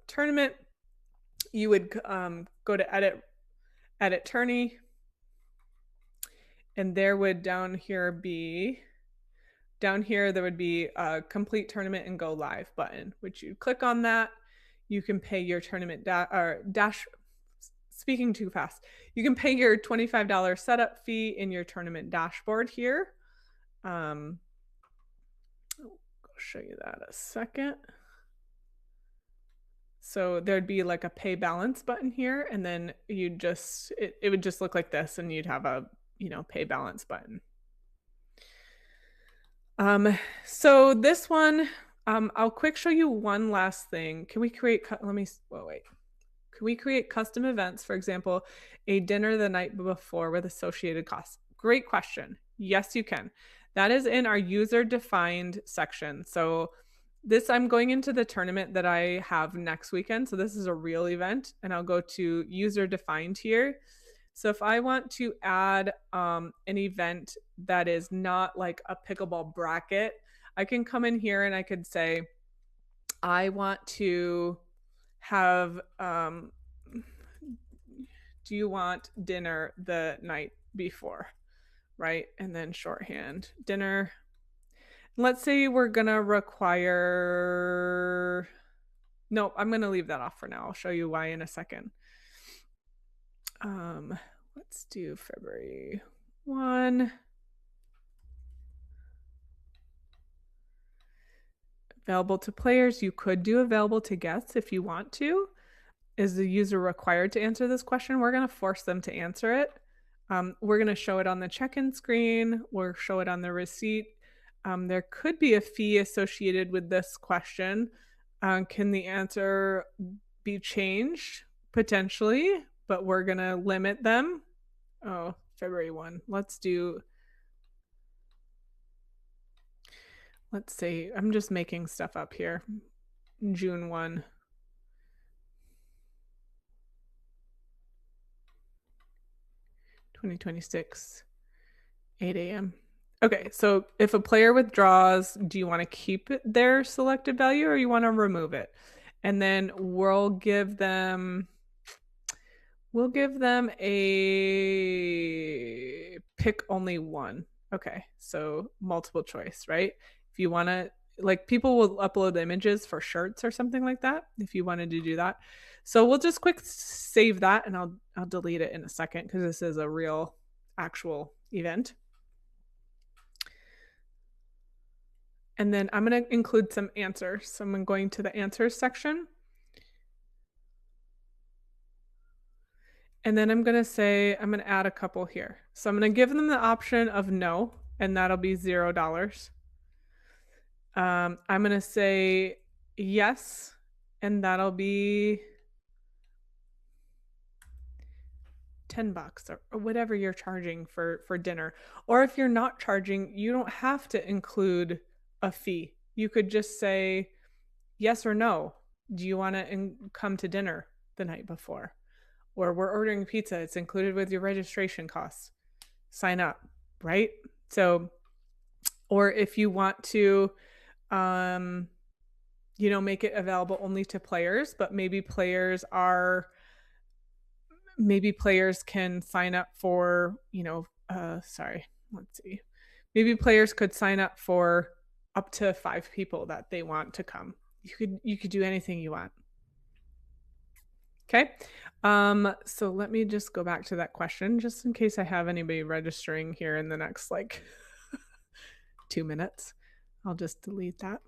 tournament. You would go to edit tourney, and there would down here there would be a complete tournament and go live button, which you click on that. You can pay your tournament speaking too fast. You can pay your $25 setup fee in your tournament dashboard here. I'll show you that a second. So there'd be like a pay balance button here, and then you'd just, it would just look like this, and you'd have a, pay balance button. So this one, I'll quick show you one last thing. Can we create, wait. Can we create custom events, for example, a dinner the night before with associated costs? Great question. Yes, you can. That is in our user defined section. So this, I'm going into the tournament that I have next weekend. So this is a real event, and I'll go to user defined here. So if I want to add an event that is not like a pickleball bracket, I can come in here and I could say, I want to have, do you want dinner the night before, right? And then shorthand dinner. Let's say we're gonna require, no, I'm gonna leave that off for now. I'll show you why in a second. Let's do February 1. Available to players. You could do available to guests if you want to. Is the user required to answer this question? We're going to force them to answer it. We're going to show it on the check-in screen. We'll show it on the receipt. There could be a fee associated with this question. Can the answer be changed? Potentially, but we're going to limit them. Oh, February 1. Let's see. I'm just making stuff up here. June 1. 2026, 8 a.m. Okay, so if a player withdraws, do you want to keep their selected value or you want to remove it? And then we'll give them a pick only one. Okay, so multiple choice, right? If you want to, like, people will upload images for shirts or something like that if you wanted to do that. So we'll just quick save that, and I'll delete it in a second because this is a real actual event. And then I'm going to include some answers. So I'm going to the answers section. And then I'm going to say, I'm going to add a couple here. So I'm going to give them the option of no, and that'll be $0. I'm going to say yes, and that'll be $10 or whatever you're charging for dinner. Or if you're not charging, you don't have to include a fee. You could just say yes or no. Do you want to come to dinner the night before? Or we're ordering pizza. It's included with your registration costs. Sign up, right? So, or if you want to, make it available only to players, but maybe players can sign up for, let's see. Maybe players could sign up for up to 5 people that they want to come. You could do anything you want. Okay. So let me just go back to that question just in case I have anybody registering here in the next 2 minutes. I'll just delete that.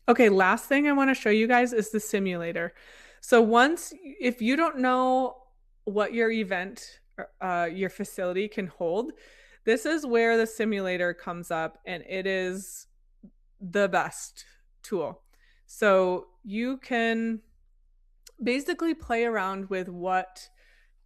Okay, last thing I want to show you guys is the simulator. So if you don't know what your event, your facility can hold, this is where the simulator comes up, and it is the best tool. So you can basically play around with what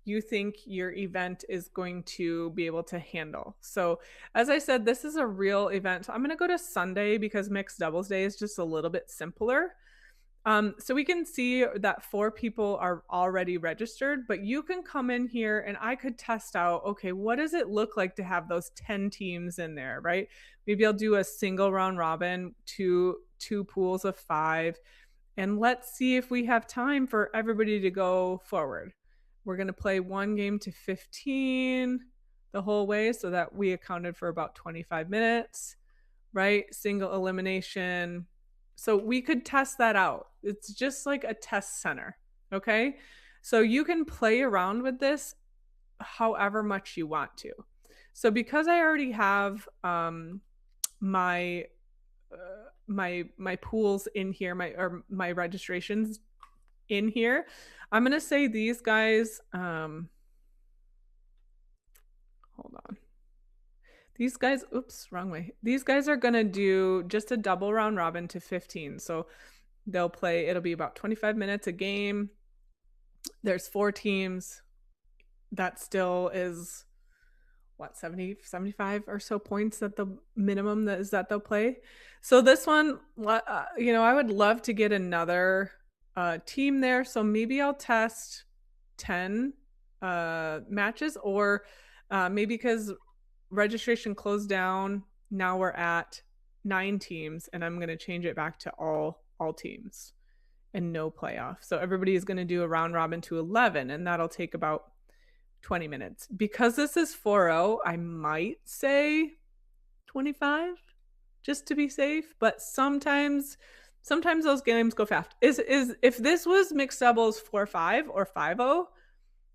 you think your event is going to be able to handle. So as I said, this is a real event. I'm going to go to Sunday because mixed doubles day is just a little bit simpler. So we can see that 4 people are already registered, but you can come in here and I could test out, okay, what does it look like to have those 10 teams in there, right? Maybe I'll do a single round robin, two pools of 5, and let's see if we have time for everybody to go forward. We're going to play 1 game to 15 the whole way so that we accounted for about 25 minutes, right? Single elimination. So we could test that out. It's just like a test center, okay? So you can play around with this however much you want to. So because I already have my my pools in here, my registrations in here, I'm gonna say these guys. Hold on. These guys, oops, wrong way. These guys are gonna do just a double round robin to 15. So they'll play, it'll be about 25 minutes a game. There's 4 teams. That still is what, 70, 75 or so points at the minimum that they'll play. So this one, I would love to get another team there. So maybe I'll test 10 matches, or maybe because registration closed down, now we're at 9 teams, and I'm going to change it back to all teams and no playoff. So everybody is going to do a round robin to 11, and that'll take about 20 minutes. Because this is 4-0, I might say 25 just to be safe, but sometimes those games go fast. If this was mixed doubles 4-5 or 5-0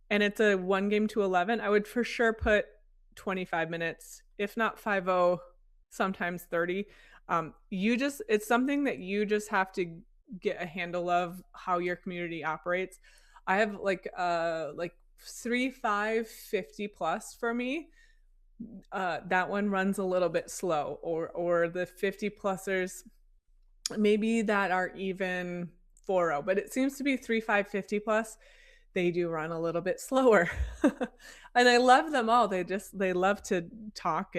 and it's a 1 game to 11, I would for sure put 25 minutes, if not 5-0, sometimes 30. It's something that you just have to get a handle of how your community operates. I have like 3, 5, 50 plus for me. That one runs a little bit slow, or the 50 plusers maybe that are even 4-0, but it seems to be 3, 5, 50 plus. They do run a little bit slower. And I love them all. They love to talk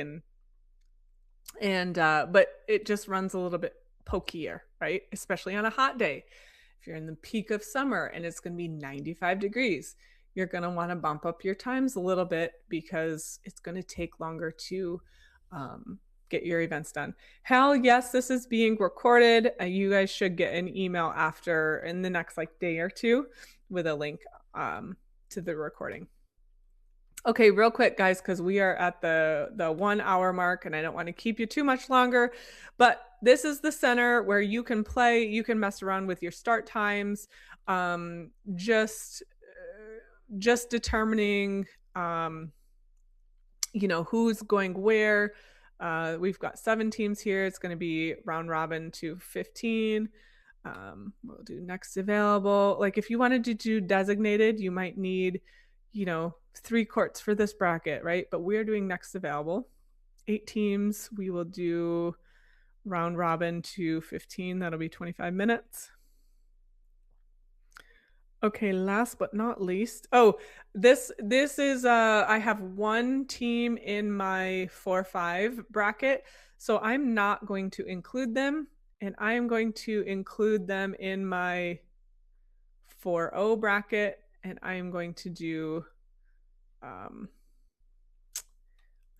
but it just runs a little bit pokier, right? Especially on a hot day. If you're in the peak of summer and it's going to be 95 degrees, you're going to want to bump up your times a little bit because it's going to take longer to get your events done. Hal, yes, this is being recorded. You guys should get an email in the next day or two with a link to the recording. Okay, real quick, guys, because we are at the 1 hour mark and I don't want to keep you too much longer, but this is the center where you can play, you can mess around with your start times, just determining, who's going where. We've got 7 teams here. It's going to be round robin to 15. We'll do next available. If you wanted to do designated, you might need 3 courts for this bracket, right? But we're doing next available. 8 teams. We will do round robin to 15. That'll be 25 minutes. Okay, last but not least. Oh, this is I have 1 team in my 4-5 bracket, so I'm not going to include them, and I am going to include them in my 4-0 bracket, and I am going to do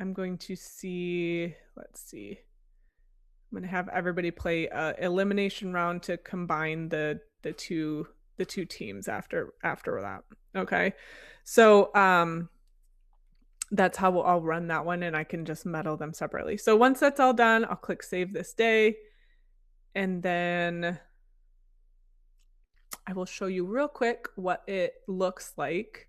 I'm going to see, let's see. I'm going to have everybody play elimination round to combine the two teams after that. Okay. So that's how I'll run that one, and I can just medal them separately. So once that's all done, I'll click save this day, and then I will show you real quick what it looks like.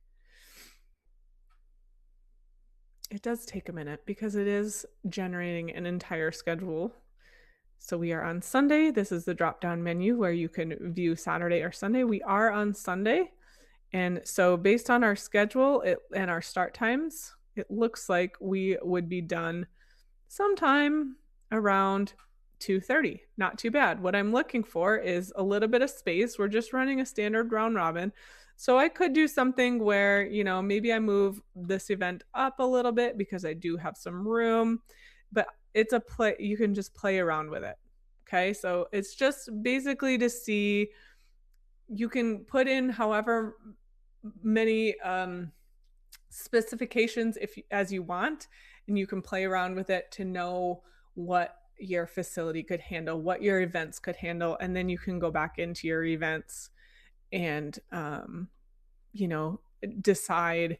It does take a minute because it is generating an entire schedule. So we are on Sunday. This is the drop-down menu where you can view Saturday or Sunday. We are on Sunday. And so based on our schedule and our start times, it looks like we would be done sometime around 2:30. Not too bad. What I'm looking for is a little bit of space. We're just running a standard round robin. So I could do something where, maybe I move this event up a little bit because I do have some room, but it's a play. You can just play around with it. Okay. So it's just basically to see, you can put in however many specifications as you want, and you can play around with it to know what your facility could handle, what your events could handle, and then you can go back into your events and decide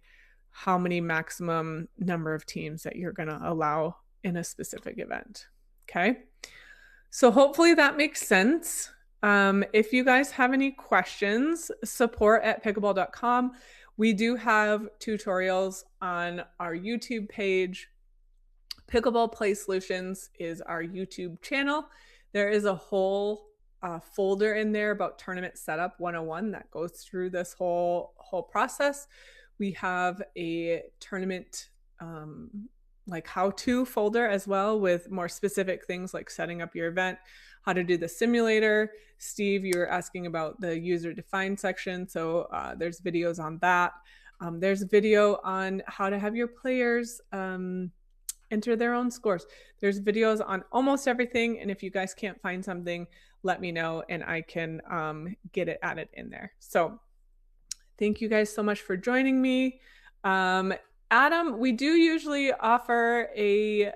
how many maximum number of teams that you're going to allow in a specific event. Okay, so hopefully that makes sense. If you guys have any questions, support@pickleball.com. We do have tutorials on our YouTube page. Pickleball Play Solutions is our YouTube channel. There is a whole folder in there about Tournament Setup 101 that goes through this whole process. We have a tournament like how-to folder as well with more specific things like setting up your event, how to do the simulator. Steve, you were asking about the user-defined section, so there's videos on that. There's a video on how to have your players enter their own scores. There's videos on almost everything, and if you guys can't find something, let me know and I can get it added in there. So thank you guys so much for joining me. Adam, we do usually offer a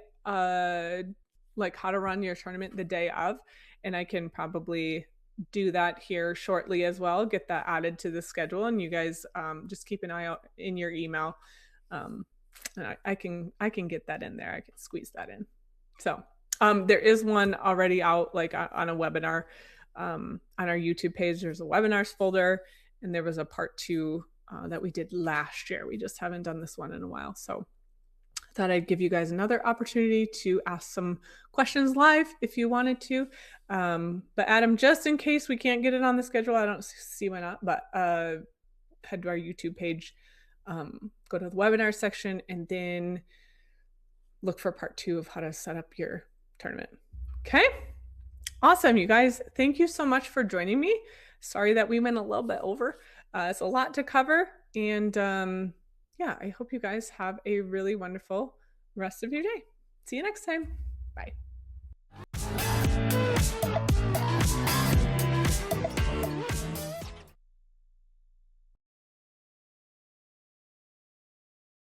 like how to run your tournament the day of, and I can probably do that here shortly as well, get that added to the schedule, and you guys just keep an eye out in your email. And I can get that in there. I can squeeze that in. So there is one already out, like on a webinar on our YouTube page. There's a webinars folder, and there was a part 2 that we did last year. We just haven't done this one in a while. So I thought I'd give you guys another opportunity to ask some questions live if you wanted to. But Adam, just in case we can't get it on the schedule, I don't see why not, but head to our YouTube page, go to the webinar section, and then look for part 2 of how to set up your tournament. Okay. Awesome, you guys. Thank you so much for joining me. Sorry that we went a little bit over. It's a lot to cover. And yeah, I hope you guys have a really wonderful rest of your day. See you next time. Bye.